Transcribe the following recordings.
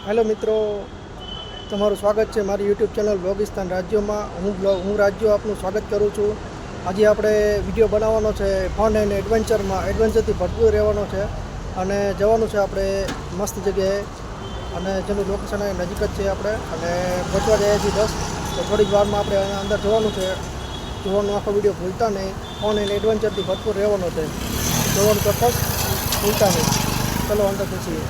Hello મિત્રો, તમારું સ્વાગત છે મારી યુટ્યુબ ચેનલ બ્લોગિસ્તાન રાજ્યોમાં. હું રાજ્યો આપનું સ્વાગત કરું છું. આજે આપણે વિડીયો બનાવવાનો છે ફન એન્ડ એડવેન્ચરથી ભરપૂર રહેવાનો છે અને જવાનું છે આપણે મસ્ત જગ્યાએ, અને જેનું લોકેશન નજીક જ છે આપણે, અને પહોંચવા જઈએ છીએ 10, તો થોડીક વારમાં આપણે અંદર જવાનું છે. જોવાનો આખો વિડીયો ભૂલતા નહીં. ફન એન્ડ એડવેન્ચરથી ભરપૂર રહેવાનો છે, જોવાનું ચોક્કસ ભૂલતા નહીં. ચલો અંદર જઈએ.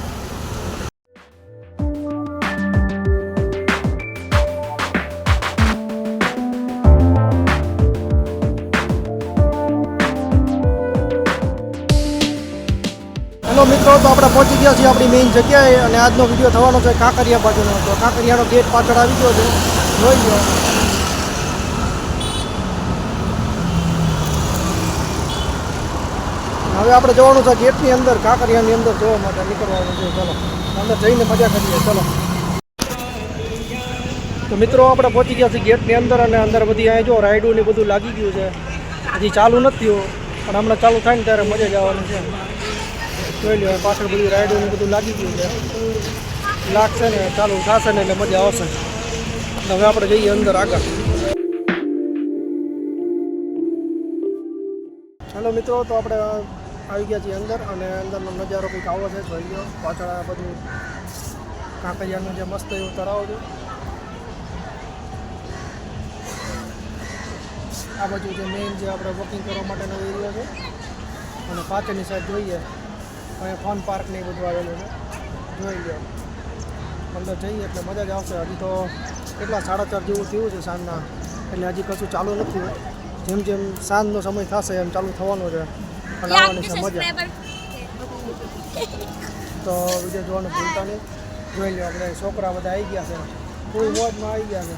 હેલો મિત્રો, તો આપણે પહોંચી ગયા છીએ આપણી મેઇન જગ્યાએ, અને આજનો વિડીયો થવાનો છે કાંકરિયા બાજુનો. તો કાંકરિયાનો ગેટ પાછળ આવી ગયો છે, જોઈ ગયો. હવે આપણે જવાનું છે ગેટની અંદર, કાંકરિયાની અંદર જોવા માટે નીકળવાનું છે. ચલો અંદર જઈને મજા કરીએ. ચલો તો મિત્રો, આપણે પહોંચી ગયા છીએ ગેટની અંદર, અને અંદર બધી અહીં જો રાઈડું ને બધું લાગી ગયું છે. હજી ચાલુ નથી થયું, પણ હમણાં ચાલુ થાય ને ત્યારે મજા જ આવવાની છે. જોઈ લો, પાછળ બધું રાઈડું ને બધું લાગી ગયું છે. લાગશે ને ચાલુ થશે ને એટલે મજા આવશે. હવે આપણે જઈએ અંદર આગળ. હેલો મિત્રો, તો આપણે આવી ગયા છીએ અંદર, અને અંદરનો નજારો કંઈક આવો છે. જોઈ લો, પાછળ આ બધું કાંકરિયાનું જે મસ્ત એવું તળાવ છે. આ બાજુ જે મેઇન જે આપણે વોકિંગ કરવા માટેનો એરિયો છે, અને પાછળની સાઈડ જોઈએ અહીંયા ફન પાર્ક ને એ બધું આવેલું છે. જોઈ લો, અંદર જઈએ એટલે મજા જ આવશે. હજી તો કેટલા 4:30 જેવું થયું છે સાંજના, એટલે હજી કશું ચાલુ નથી. જેમ જેમ સાંજનો સમય થશે એમ ચાલુ થવાનું છે, અને આવવાની છે મજા. તો વિડીયો જોવાનું ભૂલતા નહીં. જોઈ લો, આપણે છોકરા બધા આવી ગયા છે, ફૂલ મોજમાં આવી ગયા છે.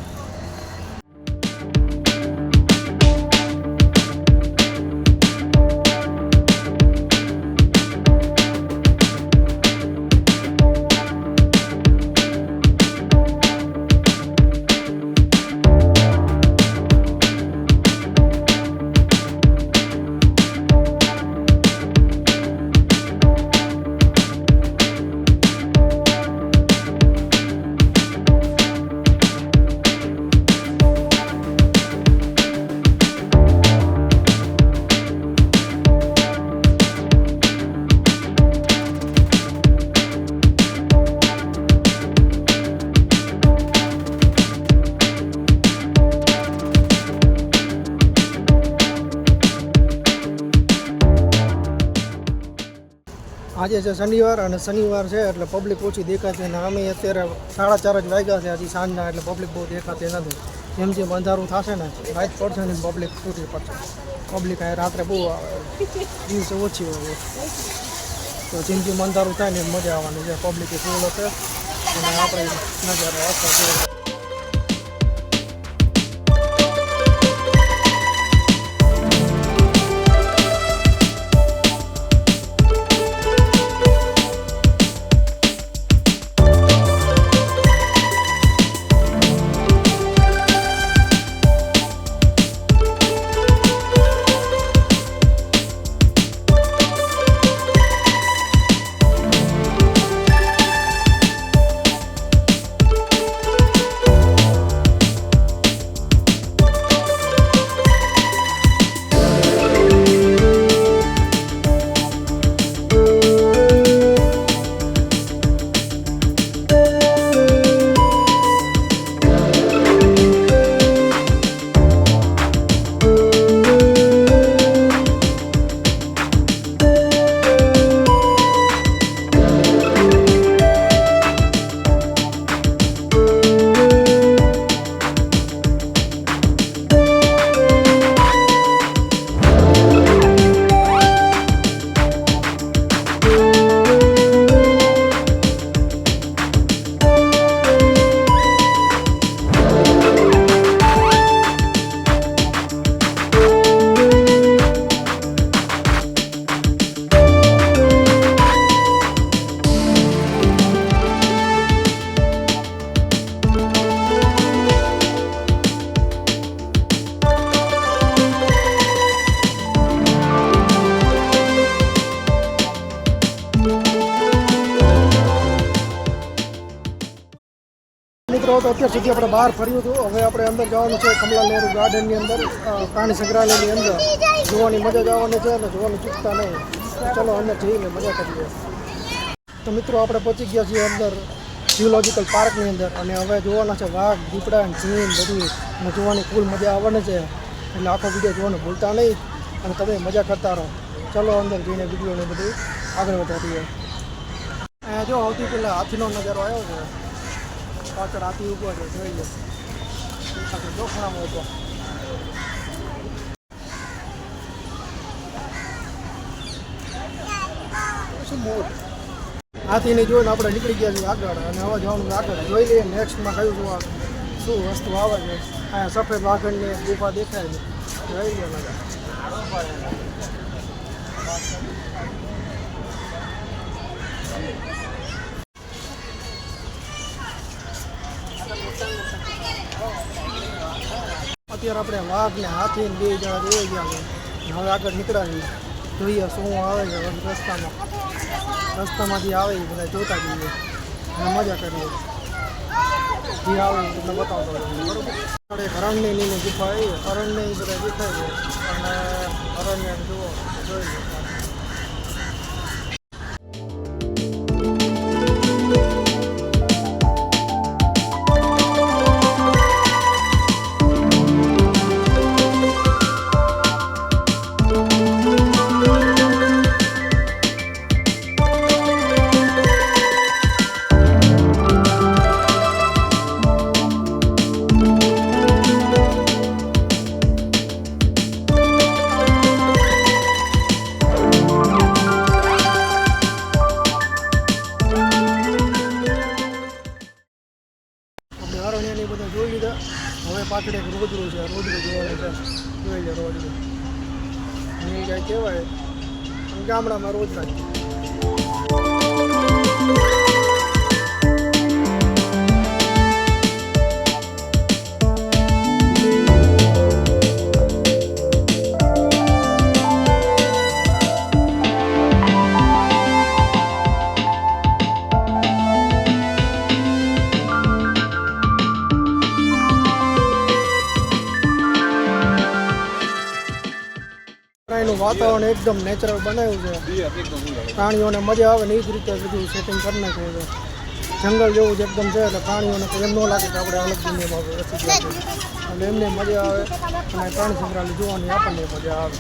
આજે છે શનિવાર, અને શનિવાર છે એટલે પબ્લિક ઓછી દેખાશે. અને અમે અત્યારે 4:30 જ વાગ્યા છે હજી સાંજના, એટલે પબ્લિક બહુ દેખાતી નથી. જેમ જેમ અંધારું થશે ને, રાત પડશે ને, પબ્લિક છૂટી પડશે. પબ્લિક આ રાત્રે બહુ આવે, દિવસે ઓછી હોય. તો જેમ જેમ અંધારું થાય ને મજા આવવાની છે. પબ્લિક ફૂલ હશે, અને આપણે નજારો અસર. મિત્રો તો અત્યાર સુધી આપણે બહાર ફર્યું હતું. હવે આપણે અંદર જવાનું છે કમલા નહેરુ ગાર્ડનની અંદર, પ્રાણી સંગ્રહાલયની અંદર. જોવાની મજા જ આવવાની છે અને જોવાનું ચૂકતા નહીં. ચલો અંદર જઈને મજા કરીએ. તો મિત્રો આપણે પહોંચી ગયા છીએ અંદર ઝૂઓલોજિકલ પાર્કની અંદર, અને હવે જોવાના છે વાઘ, દીપડા, સિંહ બધું, અને જોવાની ફૂલ મજા આવવાની છે. એટલે આખો વિડીયો જોવાનું ભૂલતા નહીં અને તમે મજા કરતા રહો. ચલો અંદર જઈને વિડીયોને બધું આગળ વધારીએ. અહીંયા જો સૌથી પહેલાં હાથીનો નજારો આવ્યો છે. પાછળ હાથી ઊભો છે, જોઈ લો. જો ખૂણામાં ઊભો. શું મોર હાથીને જોઈને આપણે નીકળી ગયા છીએ આગળ, અને હવે જવાનું આગળ. જોઈ લઈએ નેક્સ્ટમાં કયું શું વસ્તુ આવે છે. અહીંયા સફેદ વાઘણની ગુફા દેખાય છે, જોઈ લો નજારો. અત્યારે આપણે વાઘ ને હાથી ને 2 જણા જોઈ ગયા છે. હવે આગળ નીકળાવી જોઈએ શું આવે છે રસ્તામાંથી આવે એ બધા જોતા જઈએ અને મજા કરીએ. જે આવે એ તમને બતાવતો બરોબર. એક હરણની ગુફા આવી, હરણને એ બધા દેખાય છે, અને હરણને જુઓ જોઈ લો. હરણ્યાની બધા જોઈ લીધા. હવે પાછળ એક રોજરું છે, રોજરું જોવાનું છે. જોઈ લે રોજરું. નીલ ગાય કહેવાય, ગામડામાં રોજરા. એનું વાતાવરણ એકદમ નેચરલ બનાવ્યું છે. પ્રાણીઓને મજા આવે ને એ જ રીતે બધું સેટિંગ કરી નાખ્યું છે. જંગલ જેવું જ એકદમ છે, એટલે પ્રાણીઓને એમ ન લાગે કે આપણે અલગ દુનિયામાં બેસી ગયા છે. એટલે એમને મજા આવે, અને પ્રાણી સંગ્રહાલય જોવાની આપણને મજા આવે.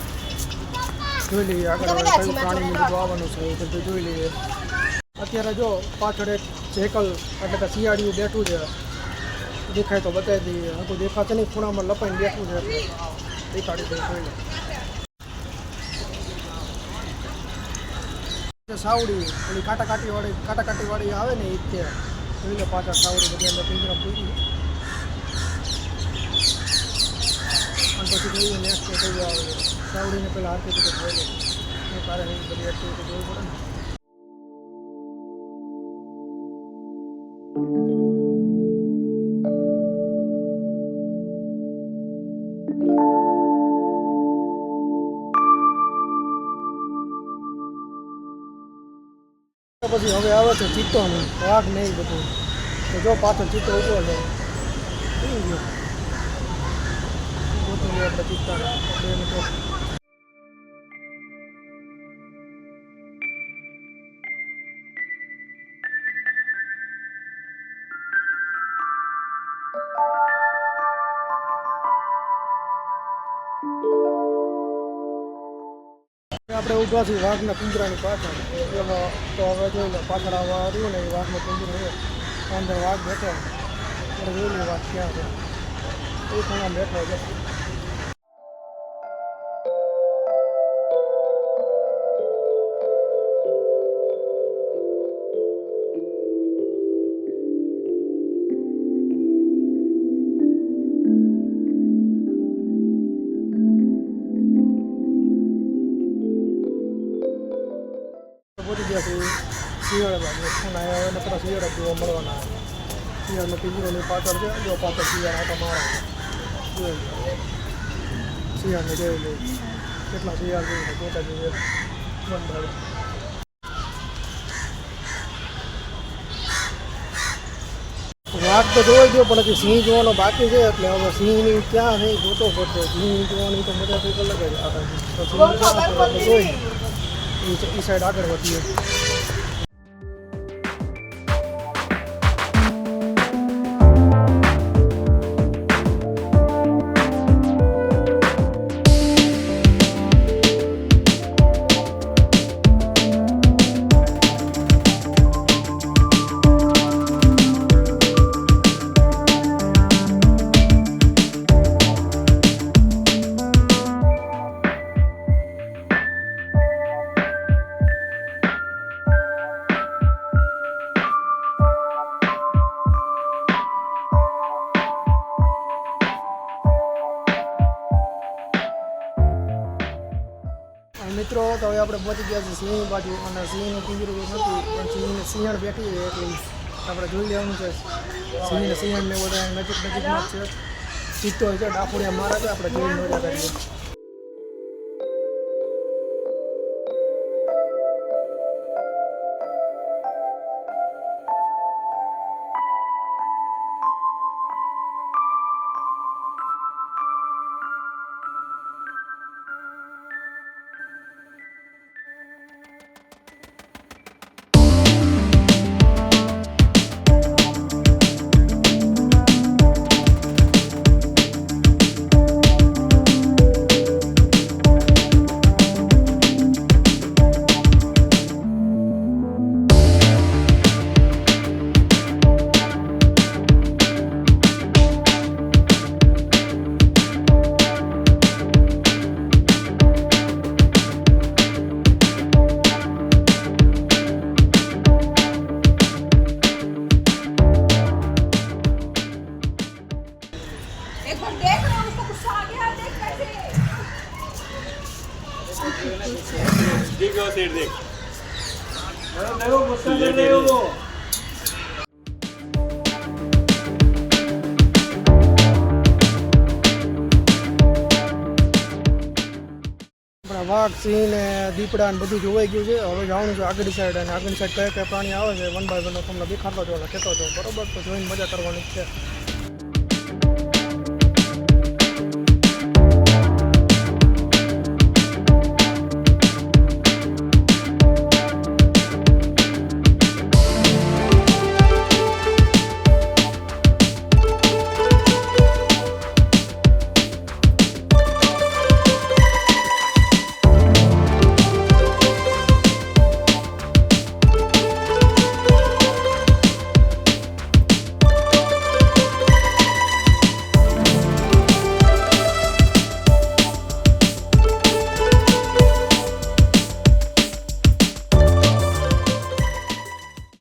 જોઈ લઈએ આગળ હવે કયું પ્રાણીનું બધું આવવાનું છે એ બધું જોઈ લઈએ. અત્યારે જો પાછળ એક જેકલ એટલે કે શિયાળિયું બેઠું છે, દેખાય તો બતાવી દઈએ. હું તો દેખાશે નહીં, ખૂણામાં લપાઈને બેઠું છે એટલે દેખાડી દઈએ. જોઈ લે સાવડી, ઓલી કાટાકાટી વાળી આવે ને એ છે. જોઈ લે પાછળ સાવડી બધી અંદર પિંજરા પૂરી. અને પછી જોઈએ નેક્સ્ટ કયું આવે છે. સાવડીને પહેલાં આરતી ટિકિટ જોઈ લે, એ તારે બધી એક્ટિવિટી જોવી પડે ને. પછી હવે આવે છે ચિત્તોનું, વાઘ નહીં બધું. તો જો પાછળ ચિત્તો ઊભો છે. ગોતું લઈએ આપણે ચિત્તાને 2 મિત્રો. આપણે ઊભા છીએ વાઘના પિંજરાની પાછળ. એમાં તો હવે જોઈ લો પાછળ આવવા આવ્યું ને એ વાઘનો પિંજરો છે, અંદર વાઘ બેઠો. એટલે જોઈ લે વાઘ ક્યાં છે. એ ખૂણા બેઠો છે. પહોંચી ગયા છે શિયાળ બાજુ ખૂણા આવ્યા અને પેલા શિયાળ જોવા મળવાના. શિયાળનો પિંજરોની પાછળ છે, જો પાછળ શિયાળ આટા મારે. જોઈ શિયાળને જોઈ લે કેટલા શિયાળ જોઈને જોતા જઈએ. બંધ વાઘ તો જોઈ ગયો પણ હજી સિંહ જોવાનો બાકી છે એટલે હવે સિંહની ક્યાં છે એ જોતો પડશે. સિંહ જોવાની તો મજા કંઈક અલગ જ આવે. તો સિંહ ક્યાં છે આપણે જોઈ એ સાઈડ આગળ વધીએ. મિત્રો તો હવે આપણે પહોંચી ગયા છીએ સિંહ બાજુ અને સિંહનું પિંજરું નથી પણ સિંહને સિંહણ બેઠી છે એટલે આપણે જોઈ લેવાનું છે. સિંહને સિંહણને બધા નજીકમાં જ છે. ચિત્તો છે ડાફોડિયા મારે છે આપણે જોઈને મજા કરીએ. વાઘ સિંહ ને દીપડા ને બધું જોવાઈ ગયું છે. હવે જવાનું છે આગળ સાઈડ અને આગળ સાઈડ કયા કયા પ્રાણી આવે છે 1 બાય 1 તમને દેખાતો જો અને કહેતો જો બરોબર. તો જોઈને મજા કરવાની છે.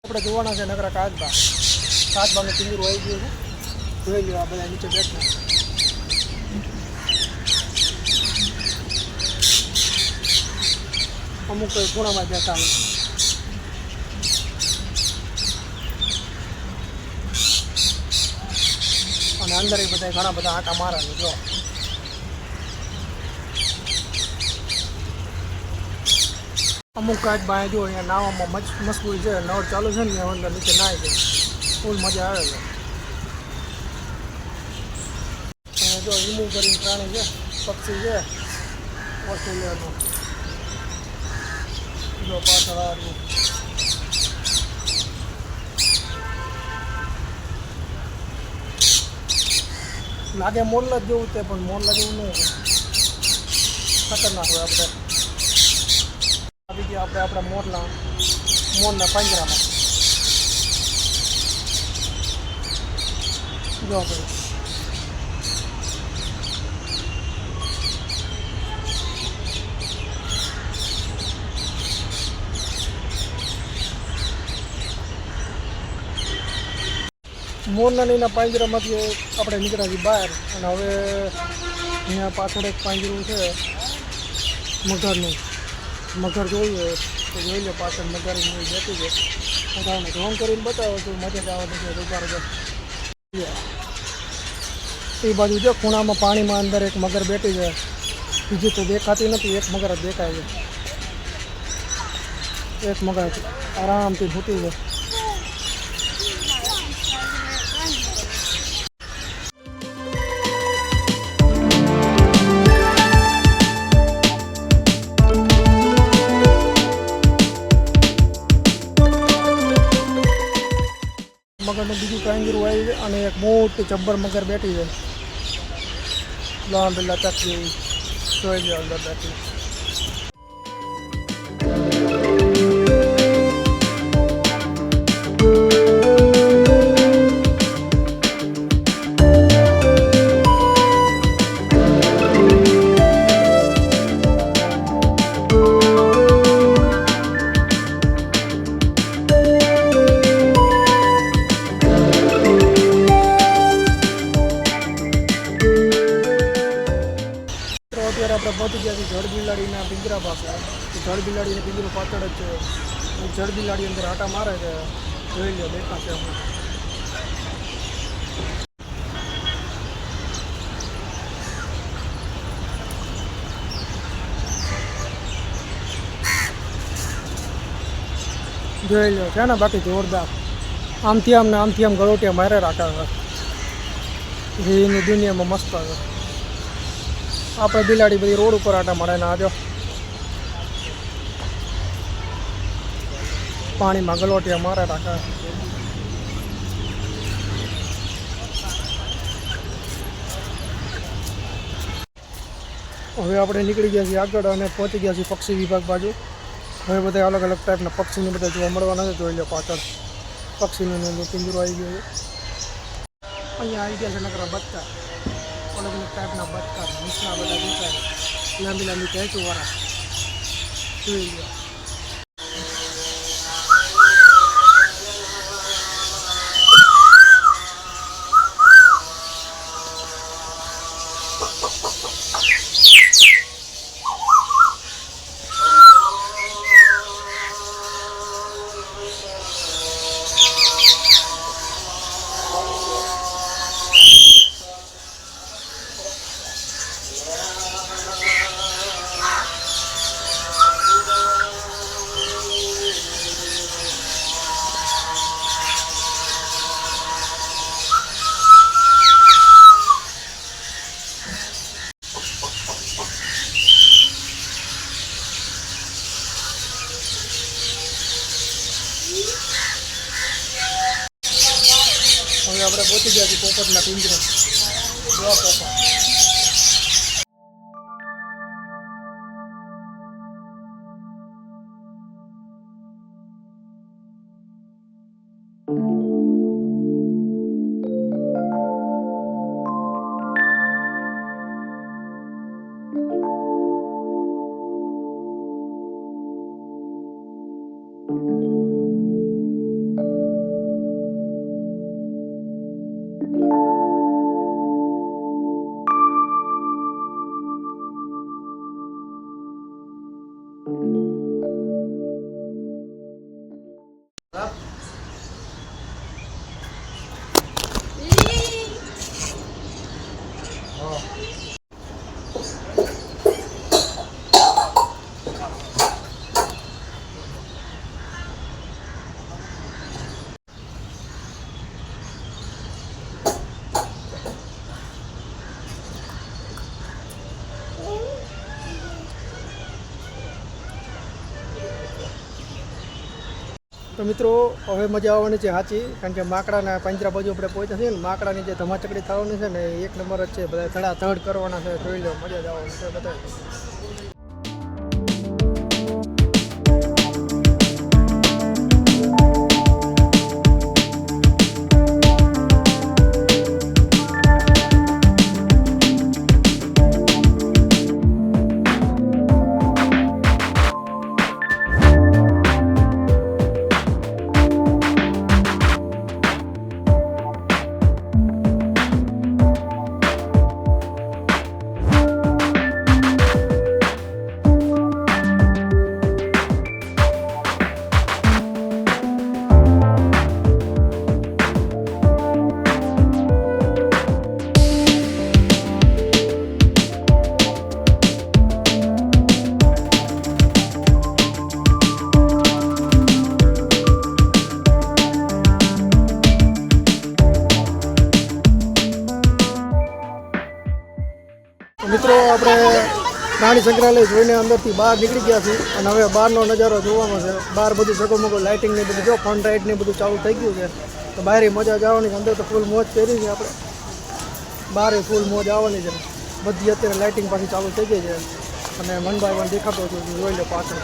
આપણે જોવાના છે નકરા કાચબાનું પિંજરું આવી ગયું છે. જોઈ લ્યો આ બધા નીચે બેઠા. અમુક ખૂણામાં બેઠા અને અંદર બધા ઘણા બધા આંટા મારે છે. જો અમુક કાચબા જો અહીંયા નાવામાં મશગુલ છે. નળ ચાલુ છે ને અંદર નીચે નાય છે. ફૂલ મજા આવે છે. અને જો ઈમુ કરીને પ્રાણી છે, પક્ષી છે ઓસ્ટ્રેલિયાનું. જો પાછળ આવ્યું લાગે મોરલા જેવું તે પણ મોરલા જેવું નહીં હોય. ખતરનાક હોય. આપણે આવી ગયા આપણે મોરના પાંજરામાં. જો ભાઈ મોરના પાંજરામાંથી આપણે નીકળ્યા છીએ બહાર અને હવે અહીંયા પાછળ એક પાંજરું છે મગરનું. મગર જોઈએ તો જોઈ લે પાછળ મગર બેઠી છે. બધાને ઢોંગ કરીને બતાવો તો મજા જ આવે છે. રૂપાર એ બાજુ જો ખૂણામાં પાણીમાં અંદર એક મગર બેઠી છે. બીજી તો દેખાતી નથી. એક મગર જ દેખાય છે. એક મગર આરામથી ફૂટી છે. મગરનું બીજું પાંજરું આવ્યું છે અને એક મોટી જબ્બર મગર બેઠી છે. લાંબી લચક જેવી જોઈ લો અંદર બેઠી. અત્યારે આપણે પહોંચી ગયા છીએ જળ બિલાડીના પિંજરા પાસે. જળ બિલાડીને પિંજરું પાછળ જ છે. જળ બિલાડી અંદર આટા મારે છે. જોઈ લો દેખાશે હમણાં. જોઈ લો છે ને બાકી જોરદાર. આમથી આમ ને આમથી આમ ગળોટિયા મારે રાખે છે. એની દુનિયામાં મસ્ત છે. આપણે બિલાડી બધી રોડ ઉપર આટા મારે ને આજો પાણીમાં ગલોટિયા મારે રાખે. હવે આપણે નીકળી ગયા છીએ આગળ અને પહોંચી ગયા છીએ પક્ષી વિભાગ બાજુ. હવે બધા અલગ અલગ ટાઈપના પક્ષીને બધા જોવા મળવાના છે. જોઈ લો પાછળ પક્ષીનું પિંજરું આવી ગયું છે. અહીંયા આવી ગયા છે નકરા બચ્ચા. અલગ અલગ ટાઈપના બચકા હંસના બધા દેખાય. લાંબી લાંબી ટેચુવાળા જોઈ લો. હવે આપણે પહોંચી ગયા છીએ પોપટના પિંજરે. જો પોપટ. તો મિત્રો હવે મજા આવવાની છે સાચી, કારણ કે માકડાના પાંજરા બાજુ આપણે પહોંચ્યા છીએ ને. માકડાની જે ધમાચકડી થવાની છે ને એક નંબર જ છે. બધા ધડાધડ કરવાના છે. જોઈ લો, મજા જ આવવાની છે બધા. મિત્રો આપણે પ્રાણી સંગ્રહાલય જોઈને અંદરથી બહાર નીકળી ગયા છીએ અને હવે બહારનો નજારો જોવાનો છે. બહાર બધું સગોમગો લાઇટિંગ ને બધું જો ફન રાઇડ ને બધું ચાલુ થઈ ગયું છે. તો બહાર મજા જ આવવાની છે. અંદર તો ફૂલ મોજ કરી છે આપણે, બહાર ફૂલ મોજ આવવાની છે. બધી અત્યારે લાઇટિંગ પાછી ચાલુ થઈ ગઈ છે અને મનભાઈ પણ દેખાતો હતો, જોઈ લો પાછળ.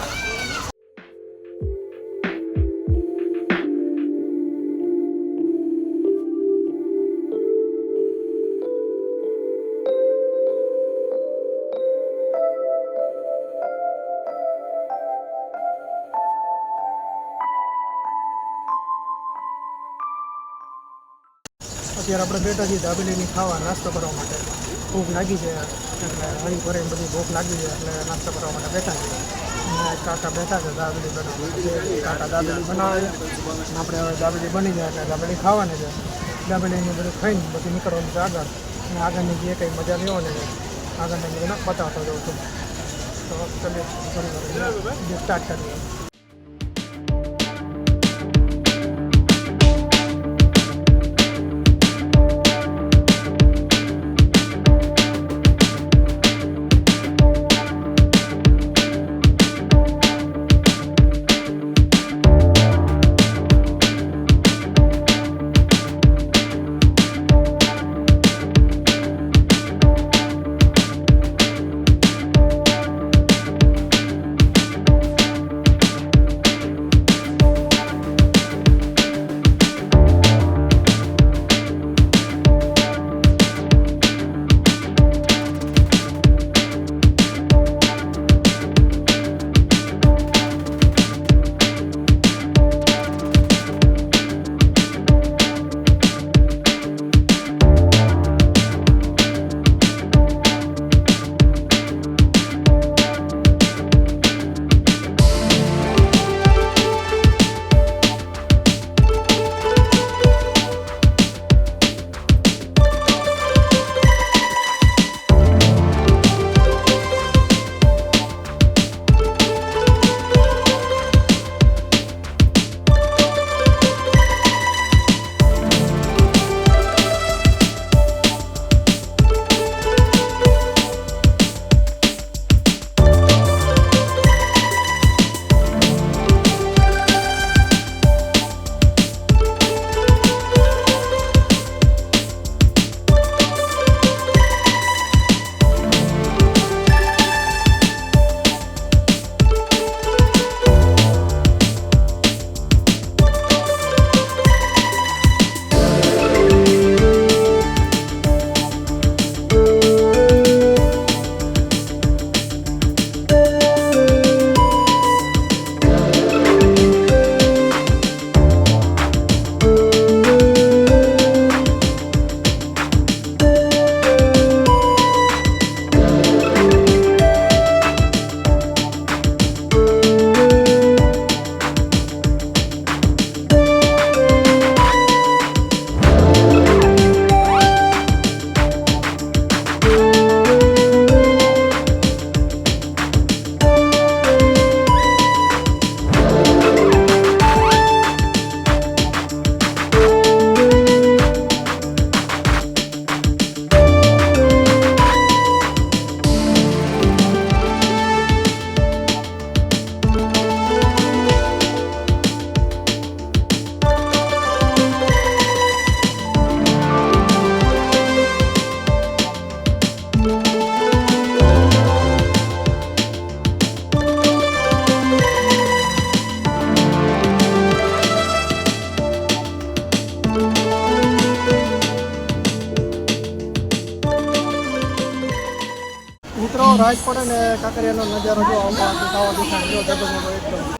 અત્યારે આપણે બેઠા છીએ દાબેલીની ખાવા, નાસ્તો કરવા માટે. ભૂખ લાગી છે એટલે હળી ભરીને બધી ભૂખ લાગી છે એટલે નાસ્તો કરવા માટે બેઠા છીએ. અને કાકા બેઠા છે દાબેલી બનાવવા. કાકા દાબેલી બનાવે છે અને આપણે હવે દાબેલી બની જાય એટલે દાબેલી ખાવાની છે. દાબેલીને બધું ખાઈને પછી નીકળવાનું છે આગળ. અને આગળની જે કંઈ મજા લેવાની છે આગળની બધું બતાવતો જાઉં છું. તો ચલીએ થોડી સ્ટાર્ટ કરીએ. મિત્રો રાત પડે ને કાંકરિયાનો નજારો જો આવો ખાવા દેખાય જો જબરદસ્ત એકદમ.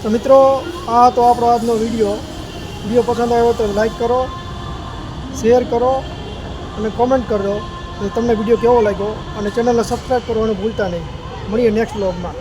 તો મિત્રો આ તો આપણો આજનો વિડીયો પસંદ આવ્યો તો લાઈક કરો, શેર કરો અને કોમેન્ટ કરજો કે તમને વિડીયો કેવો લાગ્યો, અને ચેનલને સબસ્ક્રાઈબ કરવાનું ભૂલતા નહીં. મળીએ નેક્સ્ટ વ્લોગમાં.